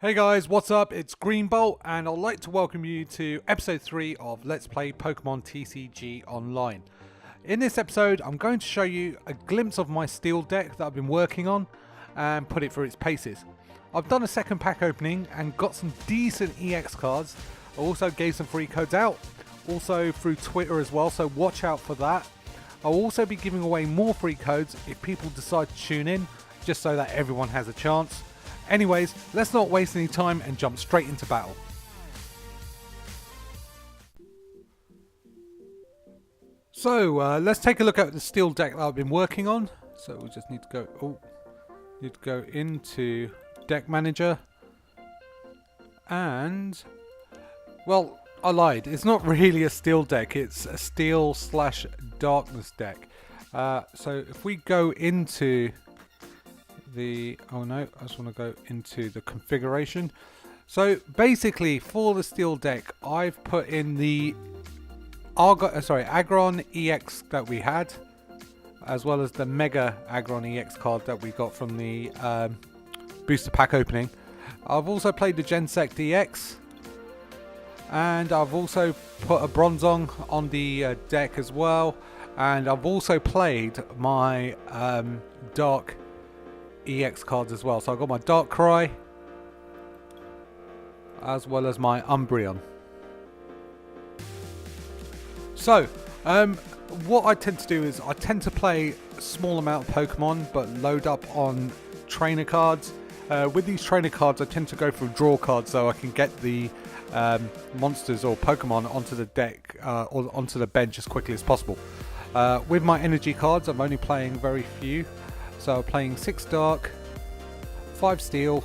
Hey guys, what's up? It's GreenBolt and I'd like to welcome you to episode 3 of Let's Play Pokemon TCG Online. In this episode, I'm going to show you a glimpse of my steel deck that I've been working on and put it through its paces. I've done a second pack opening and got some decent EX cards. I also gave some free codes out, also through Twitter as well, so watch out for that. I'll also be giving away more free codes if people decide to tune in, just so that everyone has a chance. Anyways, let's not waste any time and jump straight into battle. So let's take a look at the steel deck that I've been working on. So we just need to go into deck manager, and well, I lied. It's not really a steel deck. It's a steel / darkness deck. So if we go into I just want to go into the configuration. So basically for the steel deck, I've put in the Aggron EX that we had, as well as the Mega Aggron EX card that we got from the booster pack opening. I've also played the Gensect EX, and I've also put a Bronzong on the deck as well, and I've also played my Dark EX cards as well. So I've got my Darkrai as well as my Umbreon. So what I tend to do is I tend to play a small amount of Pokemon but load up on trainer cards. With these trainer cards I tend to go for draw cards so I can get the monsters or Pokemon onto the deck or onto the bench as quickly as possible. With my energy cards I'm only playing very few. So I'm playing 6 dark, 5 steel,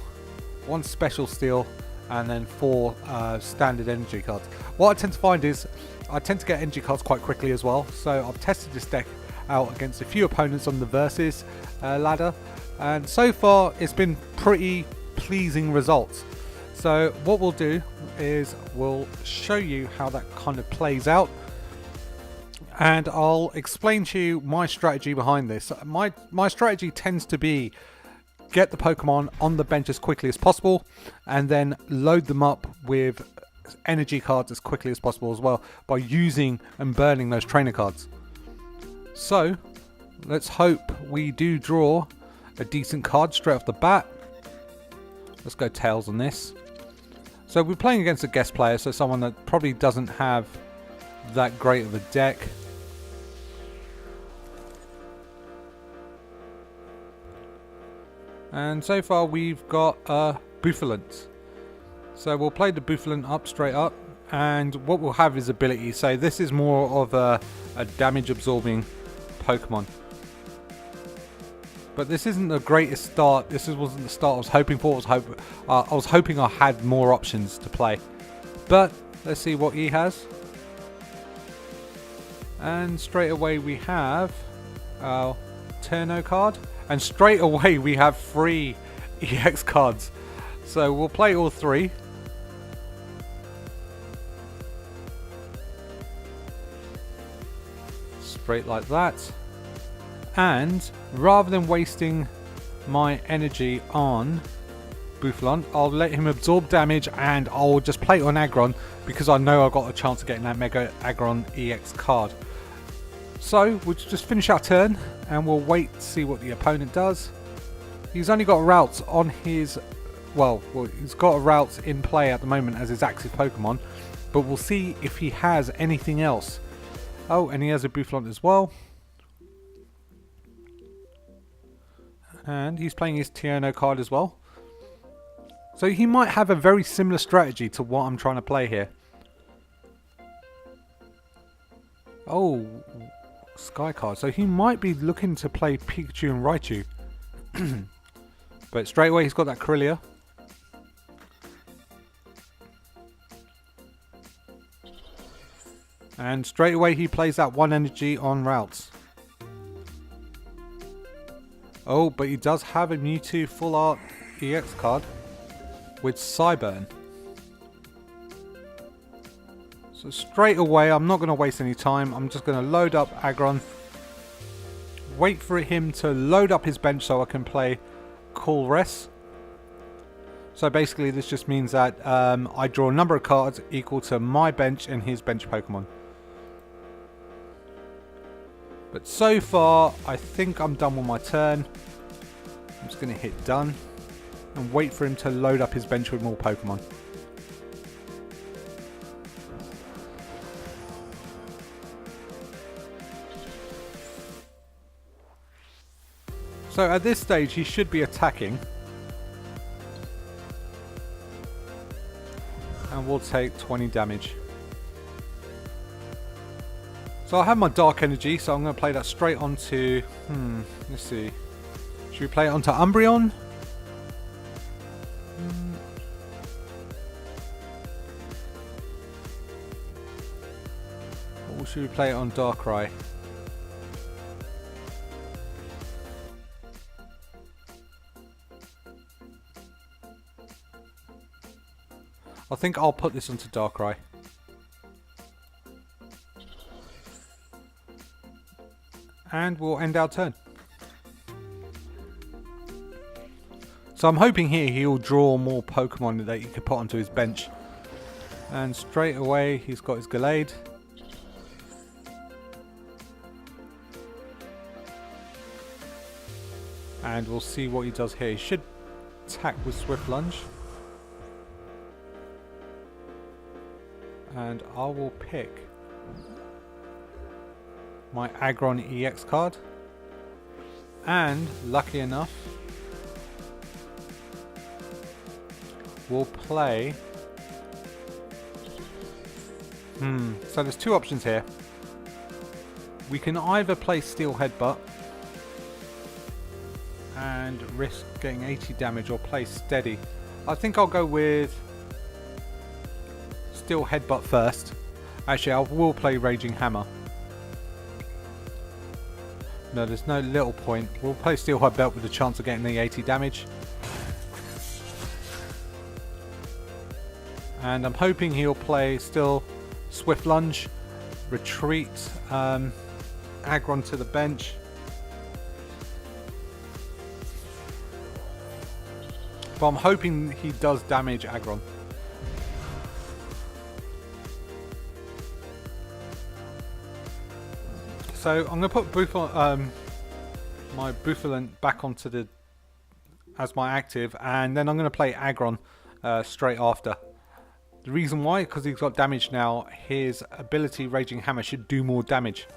1 special steel, and then 4 standard energy cards. What I tend to find is I tend to get energy cards quite quickly as well. So I've tested this deck out against a few opponents on the versus ladder, and so far it's been pretty pleasing results. So what we'll do is we'll show you how that kind of plays out, and I'll explain to you my strategy behind this. My strategy tends to be get the Pokemon on the bench as quickly as possible and then load them up with energy cards as quickly as possible as well by using and burning those trainer cards. So let's hope we do draw a decent card straight off the bat. Let's go tails on this. So we're playing against a guest player, so someone that probably doesn't have that great of a deck. And so far we've got a Bouffalant. So we'll play the Bouffalant up straight up, and what we'll have is ability. So this is more of a damage absorbing Pokemon. But this isn't the greatest start. Wasn't the start I was hoping for. I was hoping I had more options to play. But let's see what he has. And straight away we have our Turno card. And straight away we have 3 EX cards. So we'll play all 3. Straight like that. And rather than wasting my energy on Bouffalant, I'll let him absorb damage and I'll just play it on Aggron because I know I've got a chance of getting that Mega Aggron EX card. So we'll just finish our turn and we'll wait to see what the opponent does. He's only got routes on his... he's got routes in play at the moment as his active Pokemon, but we'll see if he has anything else. Oh, and he has a Bouffalant as well. And he's playing his Tierno card as well. So he might have a very similar strategy to what I'm trying to play here. Oh, Sky card. So he might be looking to play Pikachu and Raichu. But straight away he's got that Corellia. And straight away he plays that 1 energy on routes. Oh, but he does have a Mewtwo Full Art EX card with Cyburn. So straight away, I'm not going to waste any time. I'm just going to load up Aggron. Wait for him to load up his bench so I can play Colress. So basically this just means that I draw a number of cards equal to my bench and his bench Pokemon. But so far, I think I'm done with my turn. I'm just going to hit done and wait for him to load up his bench with more Pokemon. So at this stage he should be attacking. And we'll take 20 damage. So I have my Dark Energy, so I'm going to play that straight onto... let's see. Should we play it onto Umbreon? Or should we play it on Darkrai? I think I'll put this onto Darkrai. And we'll end our turn. So I'm hoping here he'll draw more Pokemon that he could put onto his bench. And straight away he's got his Gallade. And we'll see what he does here. He should attack with Swift Lunge. And I will pick my Aggron EX card. And lucky enough, we'll play... So there's two options here. We can either play Steel Headbutt and risk getting 80 damage, or play Steady. I think I'll go with Steel Headbutt first. Actually, I will play Raging Hammer. No, there's no little point. We'll play Steel Headbutt with a chance of getting the 80 damage. And I'm hoping he'll play still Swift Lunge, retreat Aggron to the bench. But I'm hoping he does damage Aggron. So I'm going to put my Bouffalant back onto the as my active, and then I'm going to play Aggron straight after. The reason why, because he's got damage now, his ability Raging Hammer should do more damage.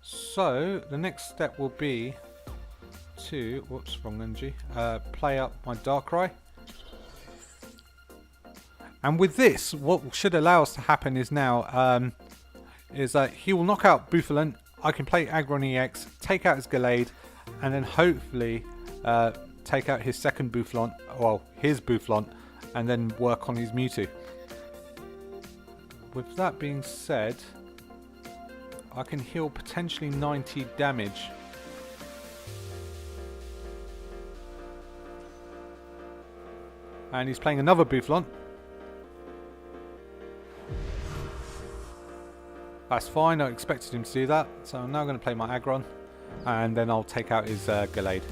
So the next step will be to, whoops, wrong energy, play up my Darkrai. And with this, what should allow us to happen is now, is that he will knock out Bouffalant, I can play Aggron EX, take out his Gallade, and then hopefully take out his second Bouffalant, well, his Bouffalant, and then work on his Mewtwo. With that being said, I can heal potentially 90 damage. And he's playing another Bouffalant. That's fine, I expected him to do that. So I'm now going to play my Aggron, and then I'll take out his Gallade.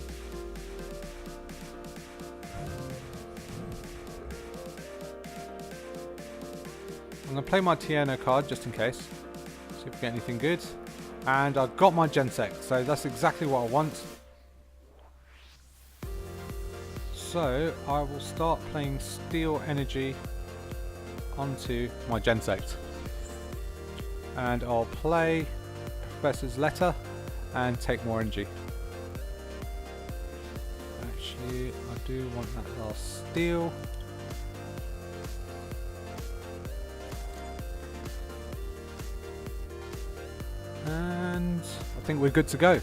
I'm going to play my Tierno card just in case. See if we get anything good. And I've got my Genesect, so that's exactly what I want. So I will start playing Steel Energy onto my Genesect. And I'll play Professor's Letter and take more energy. Actually, I do want that last Steel. And I think we're good to go.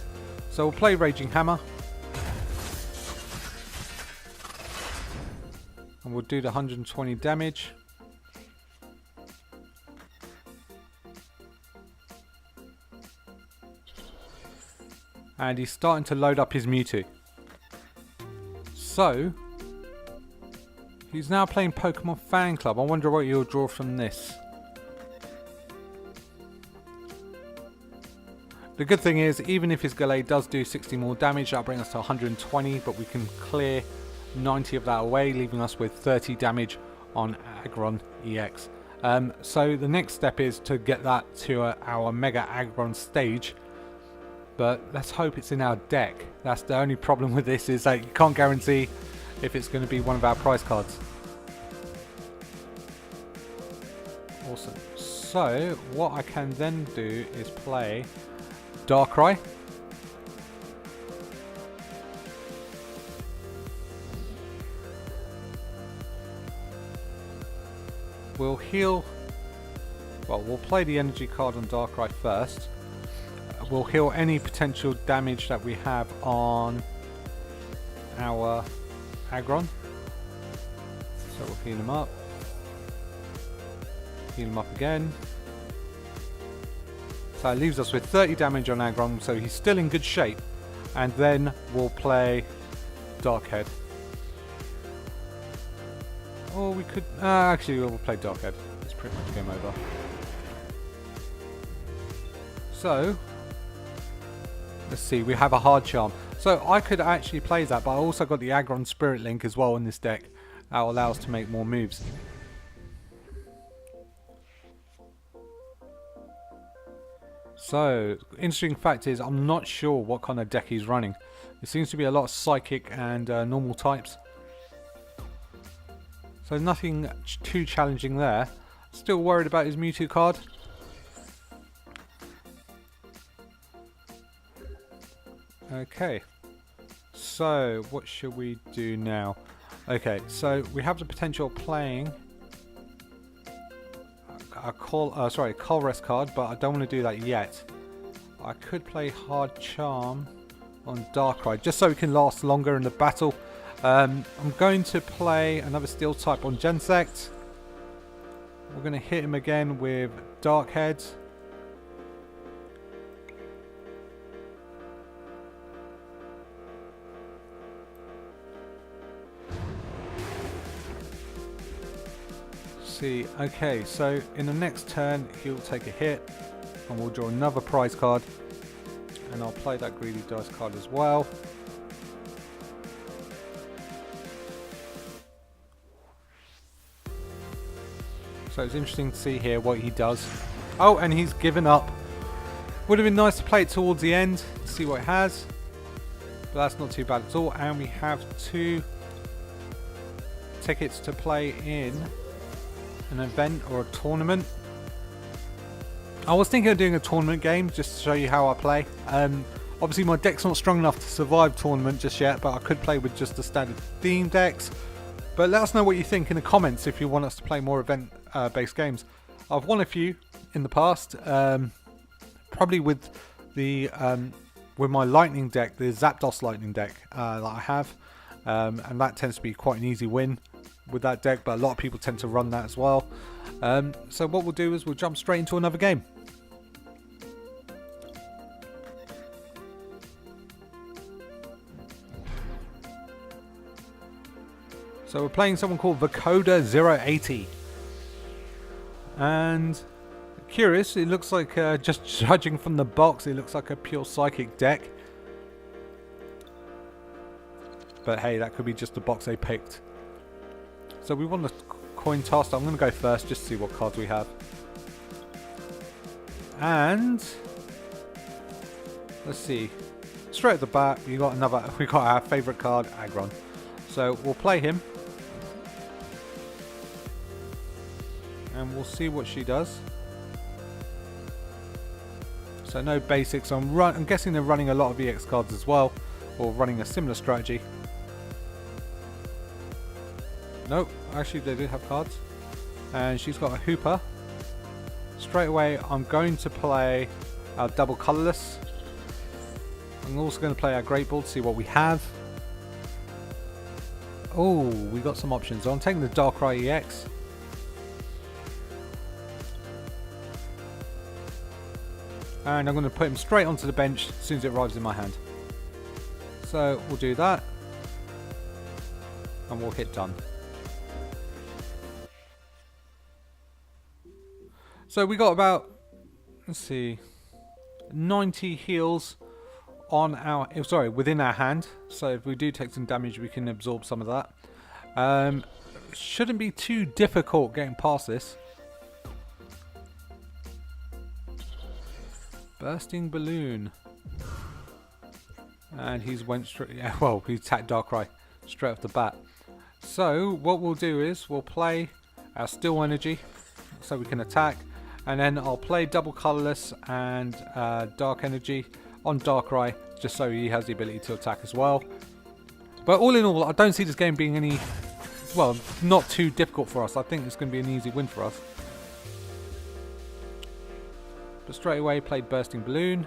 So we'll play Raging Hammer. And we'll do the 120 damage. And he's starting to load up his Mewtwo. So, he's now playing Pokemon Fan Club. I wonder what he'll draw from this. The good thing is, even if his Gallade does do 60 more damage, that'll bring us to 120, but we can clear 90 of that away, leaving us with 30 damage on Aggron EX. So the next step is to get that to our Mega Aggron stage, but let's hope it's in our deck. That's the only problem with this, is that you can't guarantee if it's going to be one of our prize cards. Awesome. So what I can then do is play Darkrai. We'll heal. Well, we'll play the energy card on Darkrai first. We'll heal any potential damage that we have on our Aggron. So we'll heal him up. Heal him up again. So it leaves us with 30 damage on Aggron, so he's still in good shape. And then we'll play Darkhead. Or we could... actually, we'll play Darkhead. It's pretty much game over. So, let's see. We have a Hard Charm. So I could actually play that, but I also got the Aggron Spirit Link as well in this deck. That will allow us to make more moves. So, interesting fact is, I'm not sure what kind of deck he's running. It seems to be a lot of Psychic and normal types. So nothing too challenging there. Still worried about his Mewtwo card. Okay. So what should we do now? Okay, so we have the potential of playing a Colress card, but I don't want to do that yet. I could play Hard Charm on Darkrai, just so it can last longer in the battle. I'm going to play another Steel type on Genesect. We're going to hit him again with Darkhead. See, okay, so in the next turn he'll take a hit and we'll draw another prize card, and I'll play that Greedy Dice card as well. So it's interesting to see here what he does. Oh, and he's given up. Would have been nice to play it towards the end to see what it has, but that's not too bad at all. And we have 2 tickets to play in an event or a tournament. I was thinking of doing a tournament game just to show you how I play. Obviously my deck's not strong enough to survive tournament just yet, but I could play with just the standard theme decks. But let us know what you think in the comments if you want us to play more event based games. I've won a few in the past, probably with the with my lightning deck, the Zapdos lightning deck that I have, and that tends to be quite an easy win with that deck, but a lot of people tend to run that as well. So what we'll do is we'll jump straight into another game. So we're playing someone called Vocoder 080. And curious, it looks like, just judging from the box, it looks like a pure Psychic deck. But hey, that could be just the box they picked. So we want the coin toss. I'm going to go first just to see what cards we have. And let's see. Straight at the bat, we got our favourite card, Aggron. So we'll play him. And we'll see what she does. So no basics. I'm guessing they're running a lot of EX cards as well, or running a similar strategy. Nope, actually they do have cards. And she's got a Hooper. Straight away I'm going to play our double colourless. I'm also going to play our Great Ball to see what we have. Oh, we got some options. So I'm taking the Darkrai EX. And I'm going to put him straight onto the bench as soon as it arrives in my hand. So we'll do that. And we'll hit done. So we got about, let's see, 90 heals on our, within our hand. So if we do take some damage, we can absorb some of that. Shouldn't be too difficult getting past this. Bursting Balloon. And he's went straight, yeah, well, he attacked Darkrai straight off the bat. So what we'll do is we'll play our Steel Energy so we can attack, and then I'll play double Colorless and Dark Energy on Darkrai just so he has the ability to attack as well. But all in all, I don't see this game being any, well, not too difficult for us. I think it's going to be an easy win for us. But straight away played Bursting Balloon.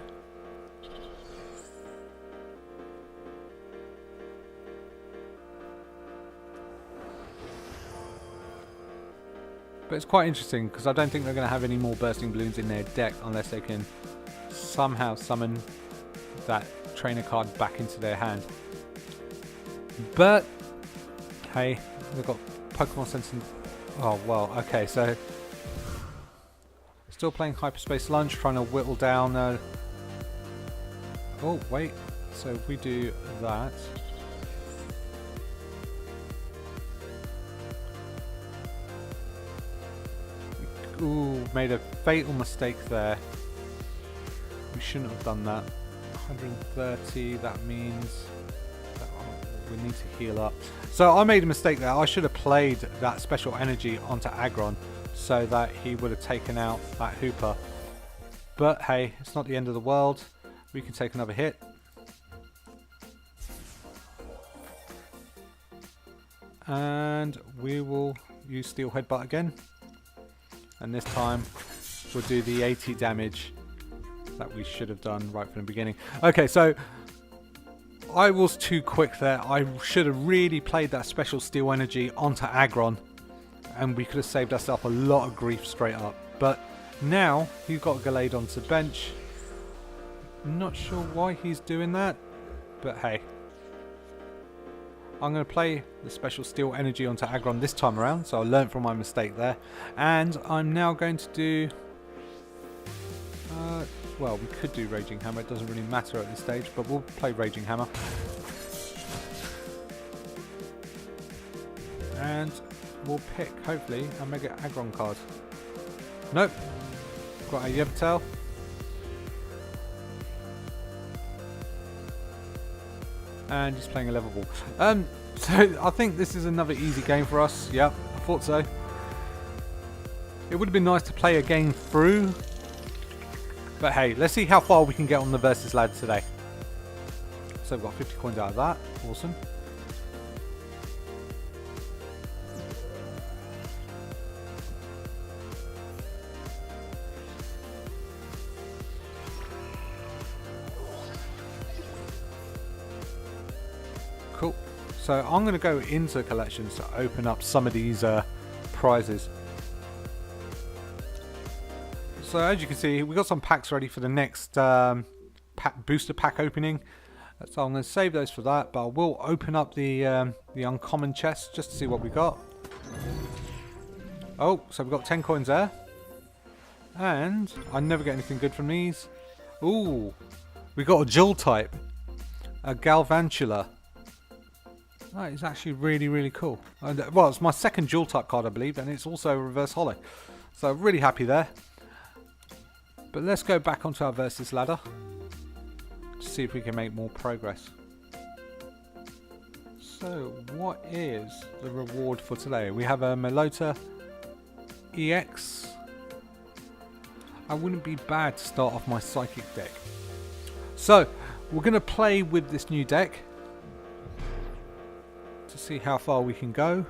But it's quite interesting because I don't think they're going to have any more Bursting Balloons in their deck unless they can somehow summon that trainer card back into their hand. But hey, they've got Pokemon Sense and, oh well, okay, so still playing Hyperspace Lunge, trying to whittle down oh wait, so if we do that, ooh, made a fatal mistake there. We shouldn't have done that. 130, that means that we need to heal up. So I made a mistake there. I should have played that special energy onto Aggron so that he would have taken out that Hooper. But hey, it's not the end of the world. We can take another hit. And we will use Steel Headbutt again. And this time we'll do the 80 damage that we should have done right from the beginning. Okay, so I was too quick there. I should have really played that special Steel Energy onto Aggron, and we could have saved ourselves a lot of grief straight up. But now he's got Gallade onto the bench. Not sure why he's doing that, but hey. I'm going to play the special Steel Energy onto Aggron this time around, so I learned from my mistake there. And I'm now going to do... well, we could do Raging Hammer, it doesn't really matter at this stage, but we'll play Raging Hammer. And we'll pick, hopefully, a Mega Aggron card. Nope. Got a Yveltal. And just playing a level ball. So I think this is another easy game for us. Yeah, I thought so. It would have been nice to play a game through. But hey, let's see how far we can get on the versus ladder today. So we've got 50 coins out of that. Awesome. Cool. So I'm going to go into collections to open up some of these prizes. So as you can see, we got some packs ready for the next booster pack opening. So I'm going to save those for that, but I will open up the uncommon chest just to see what we got. Oh, so we've got 10 coins there. And I never get anything good from these. Ooh, we got a Dual type, a Galvantula. That is actually really, really cool. Well, it's my second Dual type card, I believe, and it's also a reverse holo. So really happy there. But let's go back onto our versus ladder to see if we can make more progress. So what is the reward for today? We have a Melota EX. I wouldn't be bad to start off my Psychic deck. So we're going to play with this new deck to see how far we can go.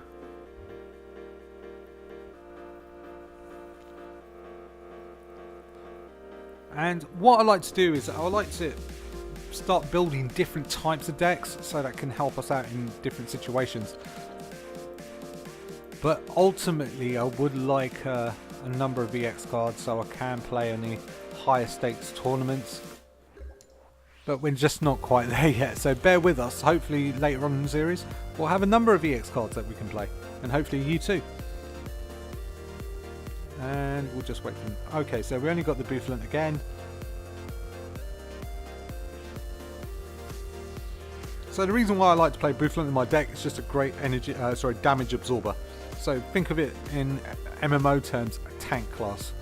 And what I like to do is I like to start building different types of decks so that can help us out in different situations. But ultimately I would like a number of EX cards so I can play in the higher stakes tournaments. But we're just not quite there yet, so bear with us. Hopefully later on in the series we'll have a number of EX cards that we can play, and hopefully you too. And we'll just wait for them. Okay, so we only got the Bouffalant again. So the reason why I like to play Buffalant in my deck is just a great energy, damage absorber. So think of it in MMO terms, a tank class.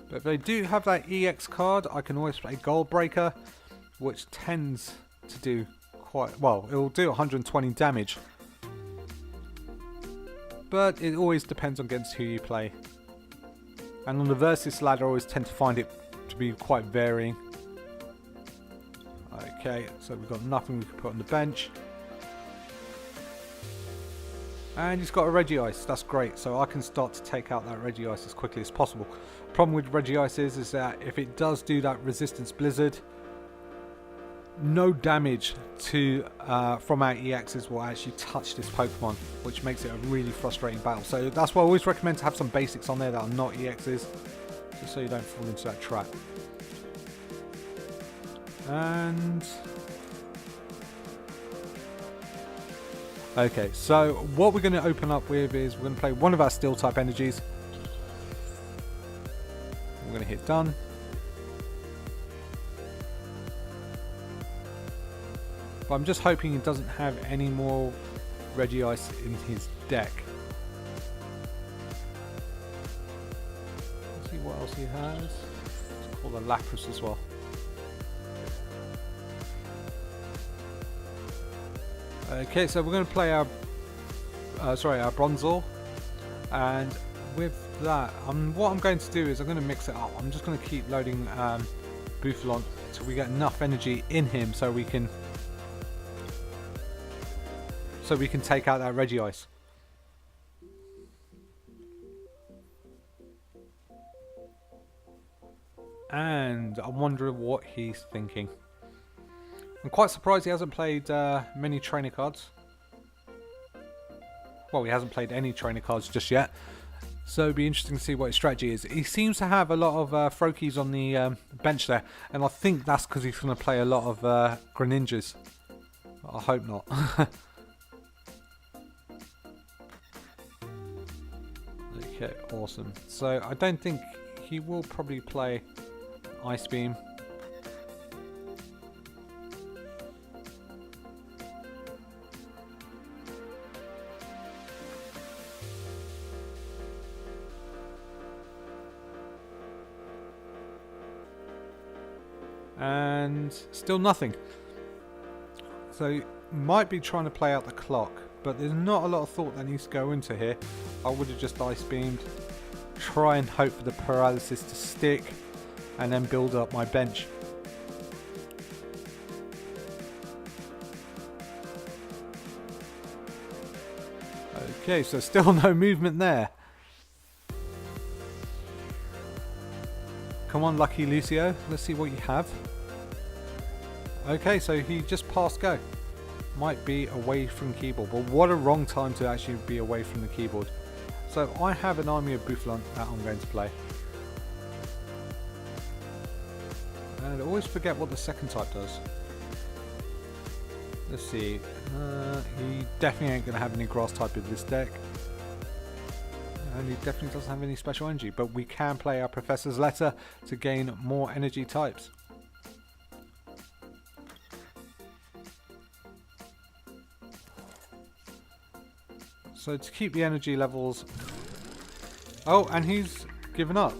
But if they do have that EX card, I can always play Gold Breaker, which tends to do quite well. It will do 120 damage. But it always depends on against who you play. And on the versus ladder I always tend to find it to be quite varying. Okay, so we've got nothing we can put on the bench. And he's got a Regice, that's great, so I can start to take out that Regice as quickly as possible. Problem with Regice is that if it does do that Resistance Blizzard, no damage to from our EXs will actually touch this Pokemon, which makes it a really frustrating battle. So that's why I always recommend to have some basics on there that are not EXs, just so you don't fall into that trap. And okay, so what we're going to open up with is we're going to play one of our Steel type energies. We're going to hit done. But I'm just hoping he doesn't have any more Regice in his deck. Let's see what else he has. Let's call the Lapras as well. Okay, so we're going to play our Bronzor, and with that, what I'm going to do is I'm going to mix it up. I'm just going to keep loading Buffalant until we get enough energy in him so we can take out that Regice. And I'm wondering what he's thinking. I'm quite surprised he hasn't played many trainer cards. Well, he hasn't played any trainer cards just yet. So it'll be interesting to see what his strategy is. He seems to have a lot of Froakies on the bench there. And I think that's because he's going to play a lot of Greninjas. I hope not. Okay, awesome. So I don't think he will probably play Ice Beam. And still nothing. So might be trying to play out the clock, but there's not a lot of thought that needs to go into here. I would have just Ice Beamed, try and hope for the paralysis to stick, and then build up my bench. Okay, so still no movement there. Come on, Lucky Lucio, let's see what you have. Okay, so he just passed go. Might be away from keyboard, but what a wrong time to actually be away from the keyboard. So I have an army of Buffalant that I'm going to play. And I always forget what the second type does. Let's see. He definitely ain't going to have any grass type in this deck. And he definitely doesn't have any special energy, but we can play our Professor's Letter to gain more energy types. So to keep the energy levels... Oh, and he's given up.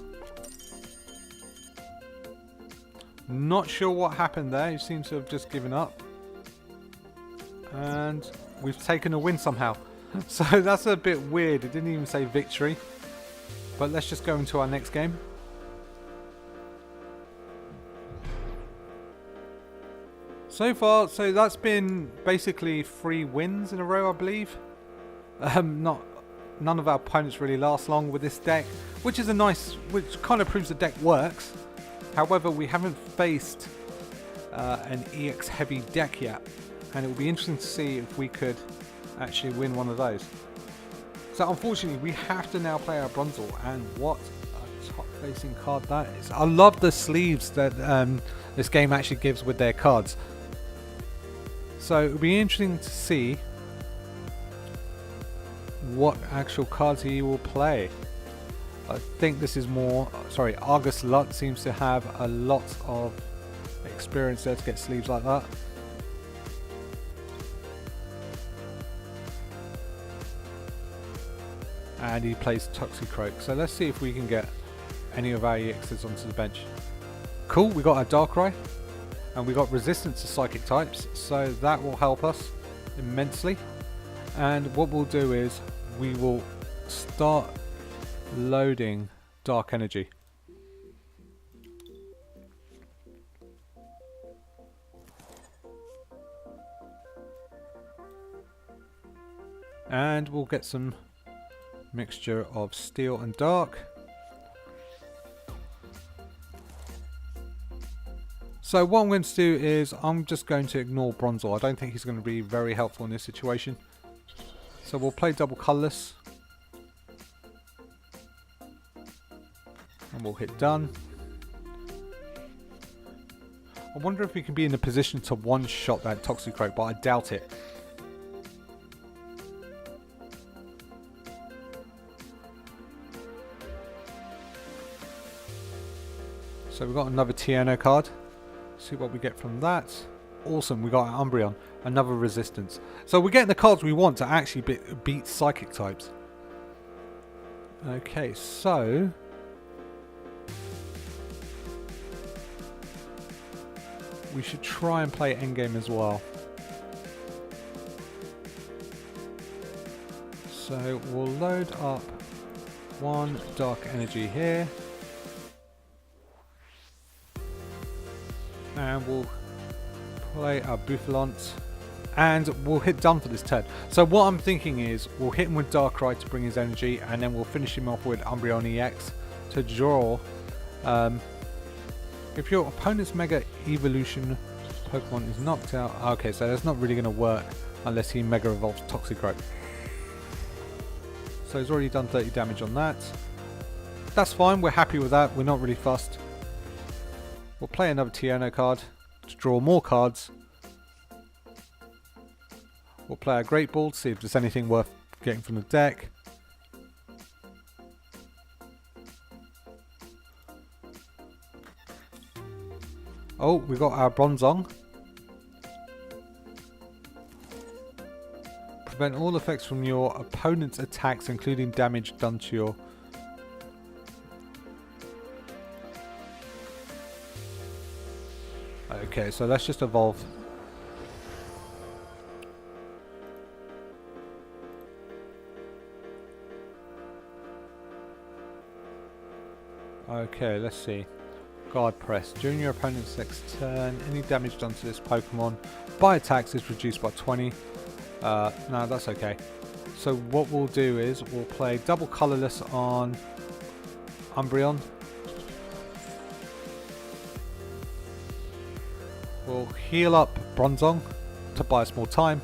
Not sure what happened there. He seems to have just given up. And we've taken a win somehow. So that's a bit weird. It didn't even say victory. But let's just go into our next game. So far, so that's been basically 3 wins in a row, I believe. None of our opponents really last long with this deck, which kind of proves the deck works. However, we haven't faced an EX heavy deck yet, and it will be interesting to see if we could actually win one of those. So unfortunately, we have to now play our Bronzor, and what a top facing card that is. I love the sleeves that this game actually gives with their cards. So it'll be interesting to see what actual cards he will play. I think this is more, sorry, Argus Lut seems to have a lot of experience there to get sleeves like that. And he plays Toxicroak. So let's see if we can get any of our EXs onto the bench. Cool, we got our Darkrai. And we got resistance to psychic types. So that will help us immensely. And what we'll do is we will start loading Dark Energy. And we'll get some mixture of steel and dark. So what I'm going to do is I'm just going to ignore Bronzor. I don't think he's going to be very helpful in this situation. So we'll play double colourless. And we'll hit done. I wonder if we can be in a position to one-shot that Toxicroak, but I doubt it. So we've got another Tiano card. See what we get from that. Awesome, we got an Umbreon, another resistance. So we're getting the cards we want to actually beat psychic types. Okay, so we should try and play endgame as well. So we'll load up one Dark Energy here. And we'll play our Buffalant. And we'll hit done for this turn. So what I'm thinking is we'll hit him with Darkrai to bring his energy. And then we'll finish him off with Umbreon EX to draw. If your opponent's Mega Evolution Pokemon is knocked out... Okay, so that's not really going to work unless he Mega Evolves Toxicroak. So he's already done 30 damage on that. That's fine, we're happy with that. We're not really fussed. We'll play another Tiano card to draw more cards. We'll play a Great Ball to see if there's anything worth getting from the deck. Oh, we got our Bronzong. Prevent all effects from your opponent's attacks, including damage done to your... Okay, so let's just evolve. Okay, let's see. Guard press. During your opponent's next turn, any damage done to this Pokemon by attacks is reduced by 20. No, that's okay. So what we'll do is we'll play double colourless on Umbreon. We'll heal up Bronzong to buy us more time.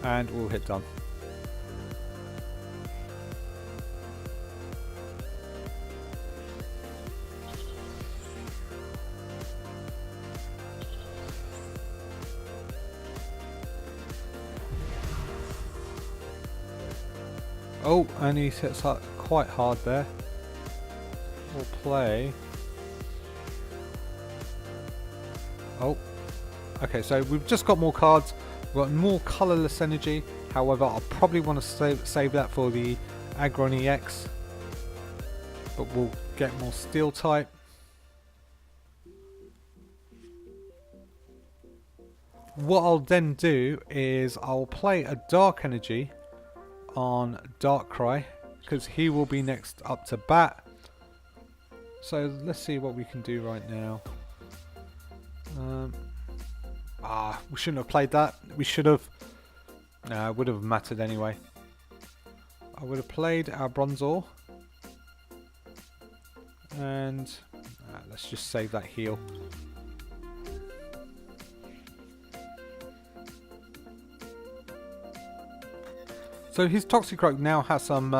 And we'll hit done. Oh, and he hits up quite hard there. We'll play... Oh, okay, so we've just got more cards. We've got more colourless energy. However, I'll probably want to save that for the Aggron EX. But we'll get more steel type. What I'll then do is I'll play a Dark Energy on Darkrai, because he will be next up to bat. So let's see what we can do right now. We shouldn't have played that. We should have. No, it would have mattered anyway. I would have played our Bronzor. And let's just save that heal. So his Toxicroak now has some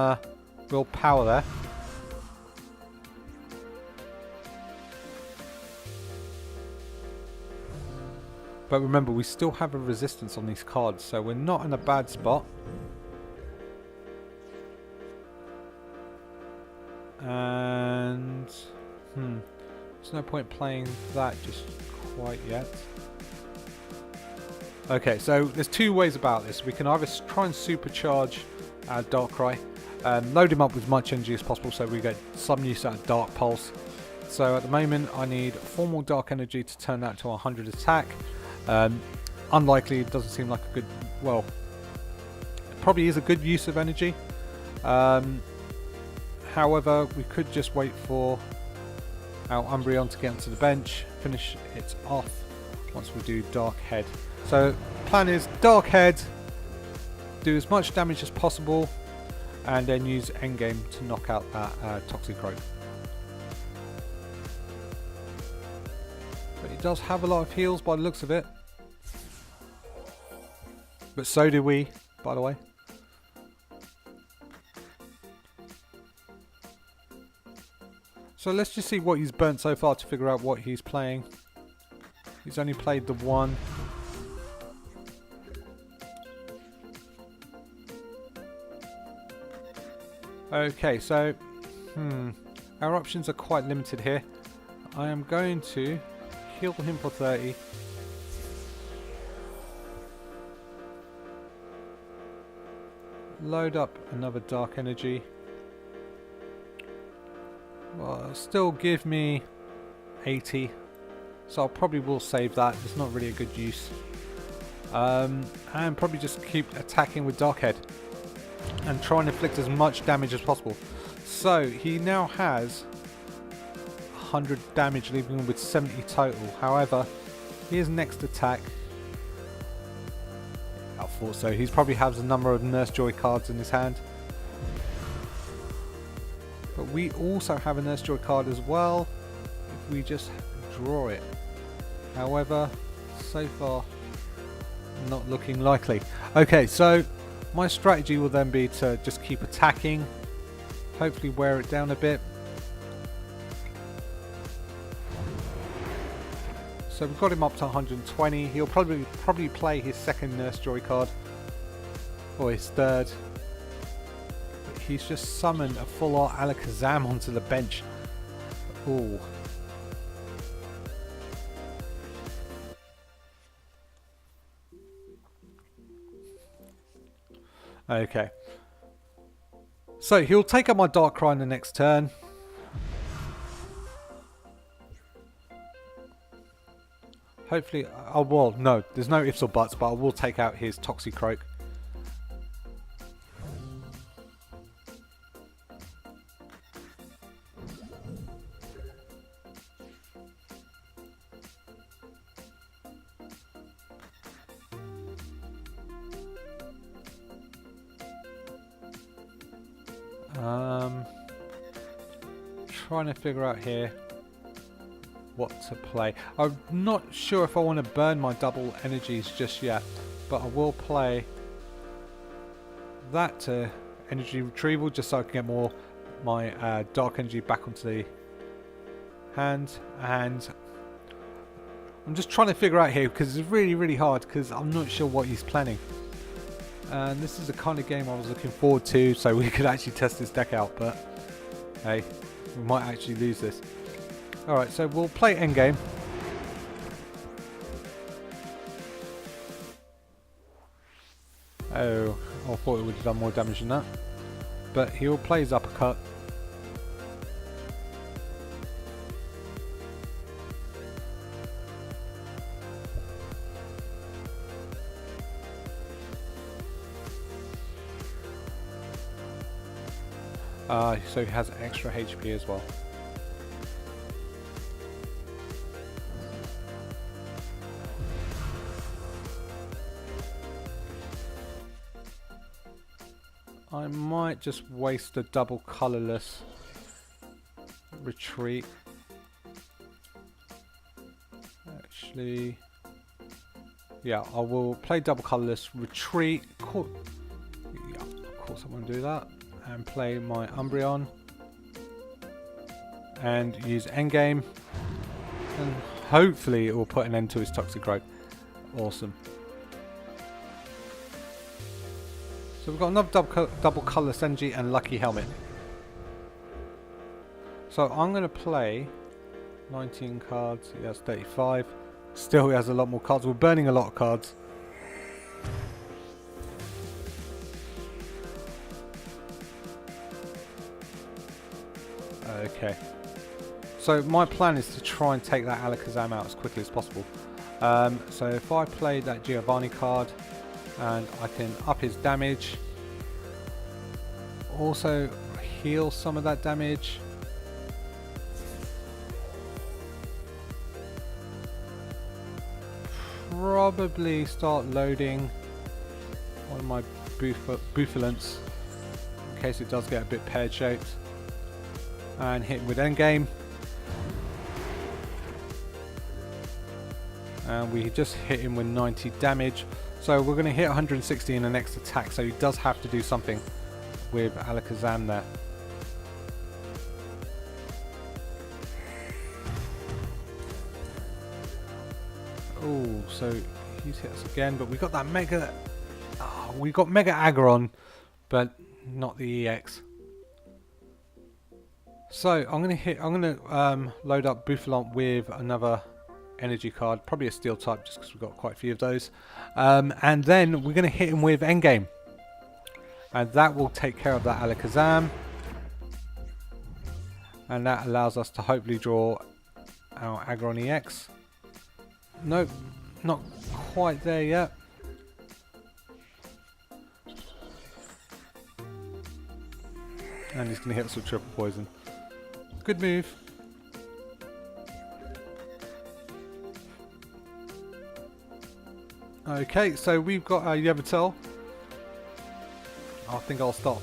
real power there. But remember, we still have a resistance on these cards, so we're not in a bad spot. And there's no point playing that just quite yet. Okay, so there's two ways about this. We can either try and supercharge our Darkrai and load him up with as much energy as possible so we get some use out of Dark Pulse. So at the moment I need 4 more Dark Energy to turn that to 100 attack. Unlikely, it doesn't seem like a good, well, it probably is a good use of energy. However, we could just wait for our Umbreon to get onto the bench, finish it off once we do Dark Head. So plan is Dark Head, do as much damage as possible, and then use Endgame to knock out that Toxicroak. But he does have a lot of heals by the looks of it. But so do we, by the way. So let's just see what he's burnt so far to figure out what he's playing. He's only played the one. Okay, so our options are quite limited here. I am going to heal him for 30. Load up another Dark Energy. Well, still give me 80, so I probably will save that. It's not really a good use. And probably just keep attacking with Dark Head and try and inflict as much damage as possible. So he now has 100 damage, leaving him with 70 total. However, his next attack, I thought so, he probably has a number of Nurse Joy cards in his hand. But we also have a Nurse Joy card as well, if we just draw it. However, so far, not looking likely. Okay, so my strategy will then be to just keep attacking, hopefully wear it down a bit. So we've got him up to 120. He'll probably play his second Nurse Joy card, or his third. But he's just summoned a full art Alakazam onto the bench. Ooh. Okay. So he'll take up my Darkrai in the next turn. Hopefully, oh well, no, there's no ifs or buts, but I will take out his Toxicroak. Trying to figure out here what to play. I'm not sure if I want to burn my double energies just yet, but I will play that to energy retrieval just so I can get more my dark energy back onto the hand. And I'm just trying to figure out here because it's really hard because I'm not sure what he's planning. And this is the kind of game I was looking forward to, so we could actually test this deck out, but hey, we might actually lose this. Alright, so we'll play endgame. Oh, I thought it would have done more damage than that. But he'll play his uppercut. So he has extra HP as well. I might just waste a double colourless retreat. Actually, yeah, I will play double colourless retreat. Yeah, of course I want to do that. And play my Umbreon. And use endgame. And hopefully it will put an end to his Toxicroak. Awesome. So we've got another double colourless energy and lucky helmet. So I'm going to play 19 cards. He has 35. Still, he has a lot more cards. We're burning a lot of cards. Okay. So my plan is to try and take that Alakazam out as quickly as possible. So if I play that Giovanni card, and I can up his damage, also heal some of that damage. Probably start loading one of my Bufalants in case it does get a bit pear-shaped, and hit him with endgame. And we just hit him with 90 damage. So we're going to hit 160 in the next attack, so he does have to do something with Alakazam there. Oh, so he's hit us again, but we got that Mega... Oh, we got Mega Aggron, but not the EX. So I'm going to load up Bufalant with another energy card, probably a steel type just because we've got quite a few of those, and then we're going to hit him with endgame, and that will take care of that Alakazam, and that allows us to hopefully draw our Aggron EX. Nope, not quite there yet. And he's going to hit us with triple poison. Good move. Okay, so we've got our Yveltal. I think I'll stop.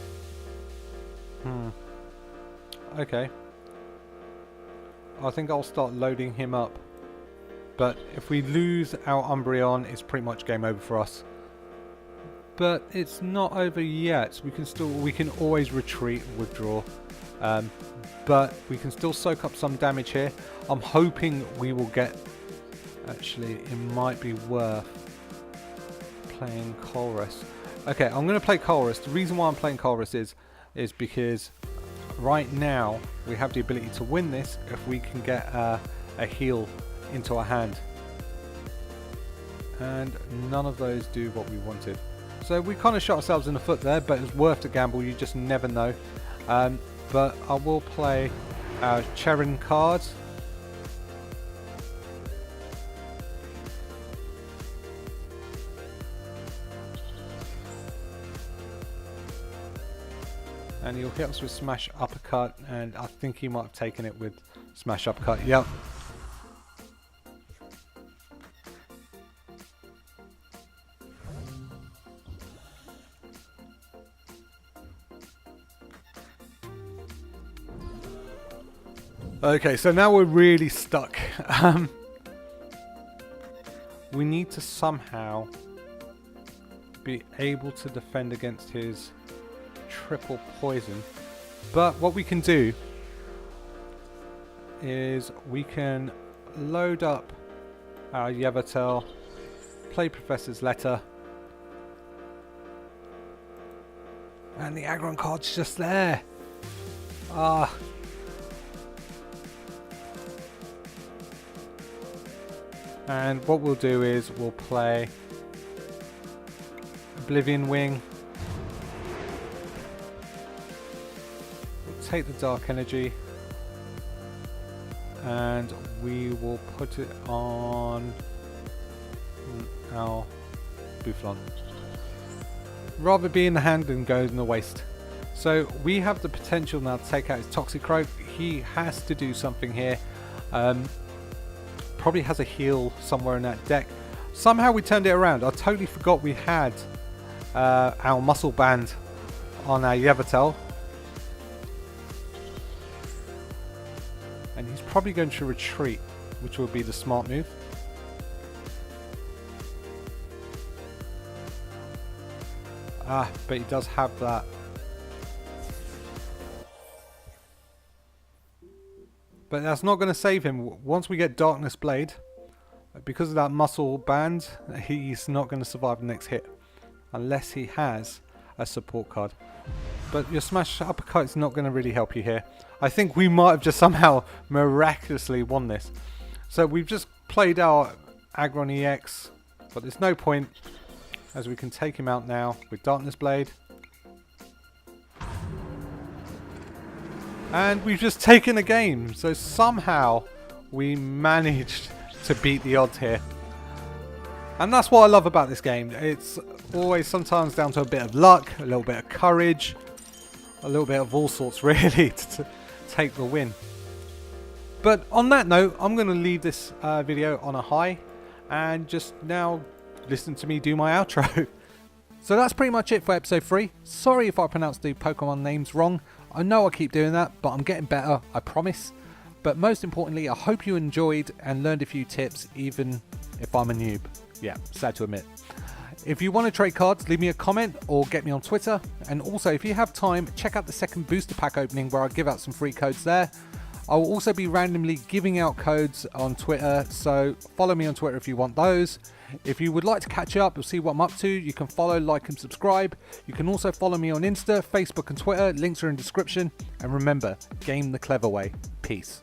Okay. I think I'll start loading him up. But if we lose our Umbreon, it's pretty much game over for us. But it's not over yet. We can always retreat, withdraw. But we can still soak up some damage here. I'm hoping we will get... Actually, it might be worth playing Colress. Okay, I'm going to play Colress. The reason why I'm playing Colress is because right now we have the ability to win this if we can get a heal into our hand. And none of those do what we wanted. So we kind of shot ourselves in the foot there, but it's worth the gamble. You just never know. But I will play our Cherin cards. And he'll hit us with Smash Uppercut, and I think he might have taken it with Smash Uppercut. Yep. Okay, so now we're really stuck. We need to somehow be able to defend against his triple poison. But what we can do is we can load up our Yveltal, play Professor's Letter, and the Aggron card's just there. And what we'll do is we'll play Oblivion Wing. We'll take the Dark Energy and we will put it on our Buffalon. Rather be in the hand than go in the waste. So we have the potential now to take out his Toxicroak. He has to do something here. Probably has a heal somewhere in that deck. Somehow we turned it around. I totally forgot we had our Muscle Band on our Yveltal. And he's probably going to retreat, which will be the smart move. But he does have that. But that's not going to save him. Once we get Darkness Blade, because of that muscle band, he's not going to survive the next hit unless he has a support card. But your smash uppercut is not going to really help you here. I think we might have just somehow miraculously won this. So we've just played our Aggron EX, but there's no point, as we can take him out now with Darkness Blade. And we've just taken a game, so somehow we managed to beat the odds here. And that's what I love about this game. It's always sometimes down to a bit of luck, a little bit of courage, a little bit of all sorts really to take the win. But on that note, I'm going to leave this video on a high and just now listen to me do my outro. So that's pretty much it for episode 3. Sorry if I pronounced the Pokemon names wrong. I know I keep doing that, but I'm getting better, I promise. But most importantly, I hope you enjoyed and learned a few tips, even if I'm a noob. Yeah, sad to admit. If you want to trade cards, leave me a comment or get me on Twitter. And also, if you have time, check out the second booster pack opening where I give out some free codes there. I will also be randomly giving out codes on Twitter, so follow me on Twitter if you want those. If you would like to catch up or see what I'm up to, you can follow, like and subscribe. You can also follow me on Insta, Facebook and Twitter. Links are in the description. And remember, game the clever way. Peace.